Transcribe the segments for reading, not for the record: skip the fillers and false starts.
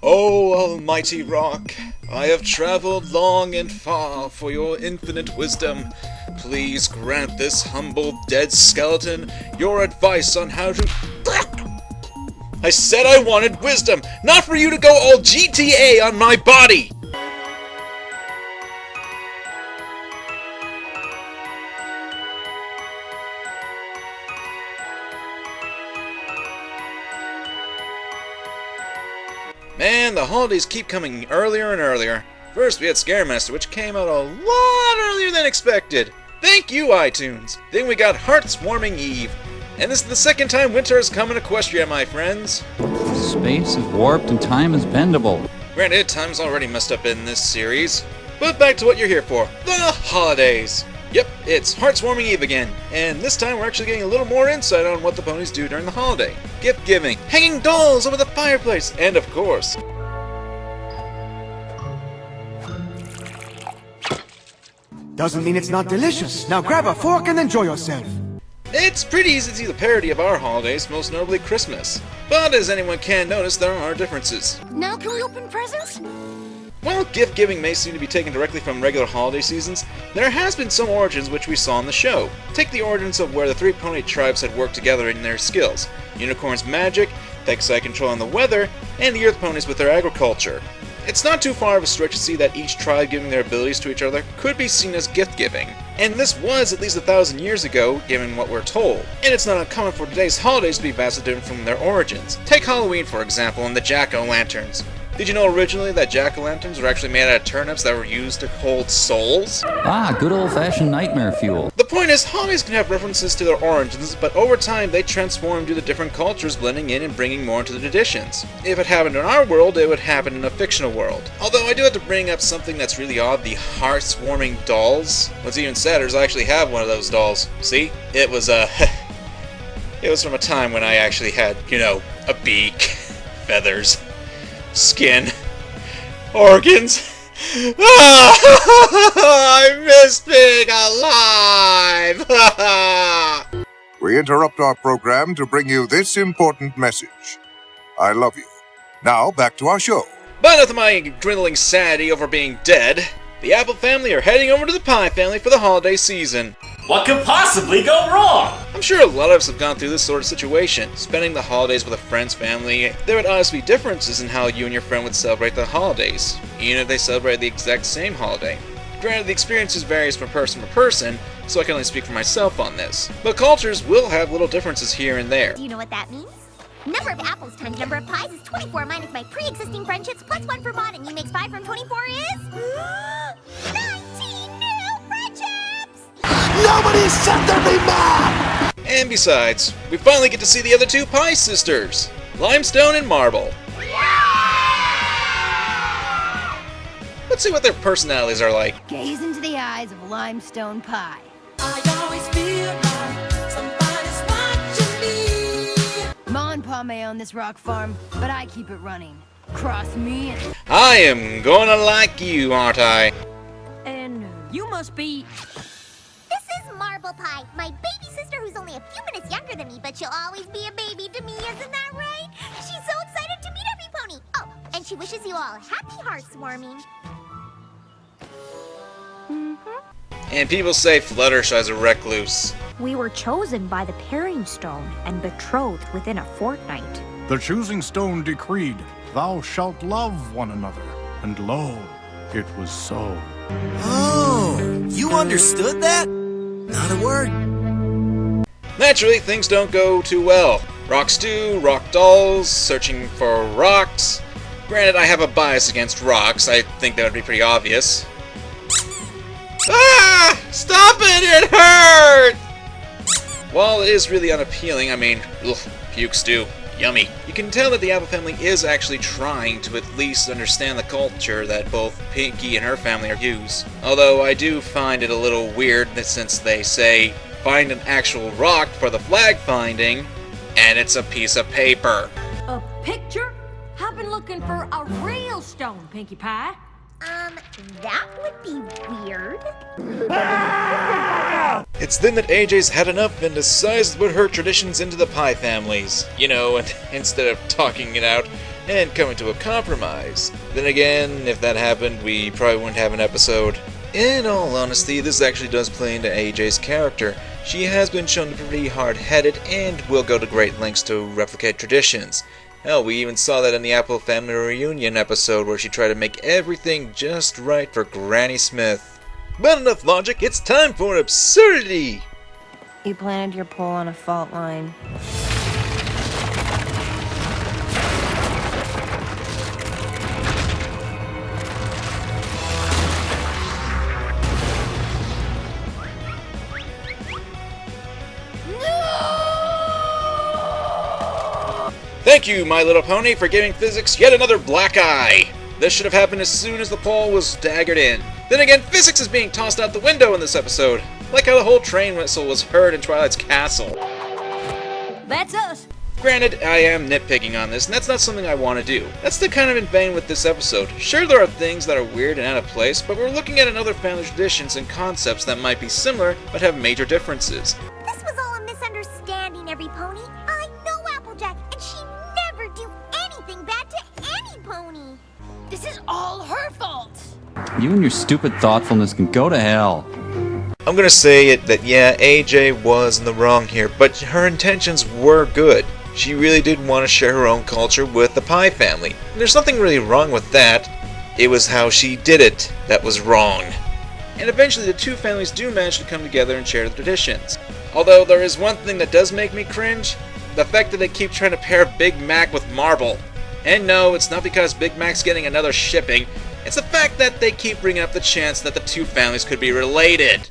O almighty rock, I have traveled long and far for your infinite wisdom. Please grant this humble dead skeleton your advice on how to... I said I wanted wisdom, not for you to go all GTA on my body! Man, the holidays keep coming earlier and earlier. First we had Scaremaster, which came out a lot earlier than expected. Thank you, iTunes. Then we got Hearthswarming Eve. And this is the second time winter has come in Equestria, my friends. Space is warped and time is bendable. Granted, time's already messed up in this series. But back to what you're here for. The holidays. Yep, it's Hearthswarming Eve again, and this time we're actually getting a little more insight on what the ponies do during the holiday. Gift giving, hanging dolls over the fireplace, and of course... Doesn't mean it's not delicious. Now grab a fork and enjoy yourself. It's pretty easy to see the parody of our holidays, most notably Christmas. But as anyone can notice, there are differences. Now can we open presents? While gift giving may seem to be taken directly from regular holiday seasons, there has been some origins which we saw in the show. Take the origins of where the three pony tribes had worked together in their skills: Unicorn's magic, Pegasi controlling the weather, and the Earth ponies with their agriculture. It's not too far of a stretch to see that each tribe giving their abilities to each other could be seen as gift giving. And this was at least 1,000 years ago, given what we're told. And it's not uncommon for today's holidays to be vastly different from their origins. Take Halloween, for example, and the jack-o'-lanterns. Did you know originally that jack-o'-lanterns were actually made out of turnips that were used to hold souls? Ah, good old-fashioned nightmare fuel. The point is, holidays can have references to their origins, but over time they transform due to different cultures blending in and bringing more into the traditions. If it happened in our world, it would happen in a fictional world. Although I do have to bring up something that's really odd, the Hearthswarming dolls. What's even sadder is I actually have one of those dolls. See? It was, it was from a time when I actually had, you know, a beak, feathers, skin, organs. I miss being alive! We interrupt our program to bring you this important message. I love you. Now, back to our show. But enough of my dwindling sanity over being dead. The Apple family are heading over to the Pie family for the holiday season. What could possibly go wrong? I'm sure a lot of us have gone through this sort of situation. Spending the holidays with a friend's family, there would honestly be differences in how you and your friend would celebrate the holidays, even if they celebrated the exact same holiday. Granted, the experiences varies from person to person, so I can only speak for myself on this. But cultures will have little differences here and there. Do you know what that means? Number of apples times number of pies is 24 minus my pre-existing friendships plus 1 for mod, and you makes 5 from 24 is... 19 new friendships! Nobody said there'd be more! And besides, we finally get to see the other two Pie sisters, Limestone and Marble. Let's see what their personalities are like. Gaze into the eyes of Limestone Pie. I always feel like somebody's watching me. Ma and Pa may own this rock farm, but I keep it running. Cross me and... I am gonna like you, aren't I? And you must be... This is Marble Pie, my baby sister who's only a few minutes younger than me, but she'll always be a baby to me, isn't that right? She's so excited to meet every pony. Oh, and she wishes you all happy Hearthswarming. And people say Fluttershy's a recluse. We were chosen by the pairing stone and betrothed within a fortnight. The choosing stone decreed, "Thou shalt love one another." And lo, it was so. Oh, you understood that? Not a word. Naturally, things don't go too well. Rock stew, rock dolls, searching for rocks. Granted, I have a bias against rocks. I think that would be pretty obvious. Ah! Stop it! It hurts! While it is really unappealing, I mean, ugh, puke stew. Yummy. You can tell that the Apple family is actually trying to at least understand the culture that both Pinky and her family use. Although I do find it a little weird that since they say, find an actual rock for the flag finding, and it's a piece of paper. A picture? I've been looking for a real stone, Pinkie Pie. That would be weird. It's then that AJ's had enough and decides to put her traditions into the Pie families. You know, and instead of talking it out, and coming to a compromise. Then again, if that happened, we probably wouldn't have an episode. In all honesty, this actually does play into AJ's character. She has been shown to be pretty hard-headed and will go to great lengths to replicate traditions. Hell, we even saw that in the Apple Family Reunion episode where she tried to make everything just right for Granny Smith. But enough logic, it's time for absurdity! You planted your pole on a fault line. Thank you, My Little Pony, for giving physics yet another black eye! This should have happened as soon as the pole was daggered in. Then again, physics is being tossed out the window in this episode, like how the whole train whistle was heard in Twilight's castle. That's us. Granted, I am nitpicking on this, and that's not something I want to do. That's the kind of in vain with this episode. Sure, there are things that are weird and out of place, but we're looking at another family traditions and concepts that might be similar, but have major differences. This was all a misunderstanding, every pony. I know Applejack, and she never do anything bad to any pony. This is all her fault. You and your stupid thoughtfulness can go to hell. I'm gonna say it that yeah, AJ was in the wrong here, but her intentions were good. She really did want to share her own culture with the Pie family. And there's nothing really wrong with that. It was how she did it that was wrong. And eventually the two families do manage to come together and share the traditions. Although there is one thing that does make me cringe, the fact that they keep trying to pair Big Mac with Marble. And no, it's not because Big Mac's getting another shipping, it's the fact that they keep bringing up the chance that the two families could be related.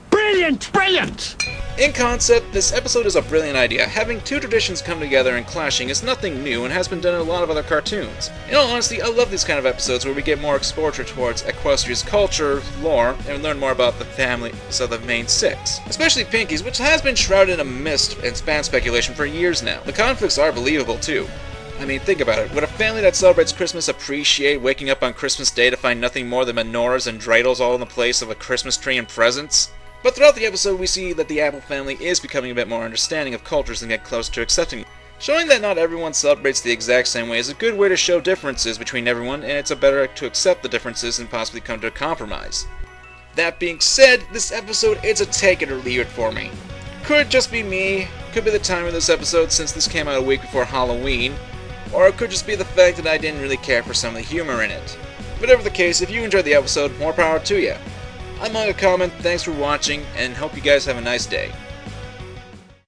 Brilliant! Brilliant! In concept, this episode is a brilliant idea. Having two traditions come together and clashing is nothing new and has been done in a lot of other cartoons. In all honesty, I love these kind of episodes where we get more exposure towards Equestria's culture, lore, and learn more about the families of the main six. Especially Pinky's, which has been shrouded in a mist and fan speculation for years now. The conflicts are believable too. I mean, think about it. Would a family that celebrates Christmas appreciate waking up on Christmas Day to find nothing more than menorahs and dreidels all in the place of a Christmas tree and presents? But throughout the episode, we see that the Apple family is becoming a bit more understanding of cultures and get closer to accepting them. Showing that not everyone celebrates the exact same way is a good way to show differences between everyone, and it's a better to accept the differences and possibly come to a compromise. That being said, this episode, it's a take it or leave it for me. Could just be me, could be the time of this episode since this came out a week before Halloween, or it could just be the fact that I didn't really care for some of the humor in it. Whatever the case, if you enjoyed the episode, more power to you. I'm MangaKamen, thanks for watching, and hope you guys have a nice day.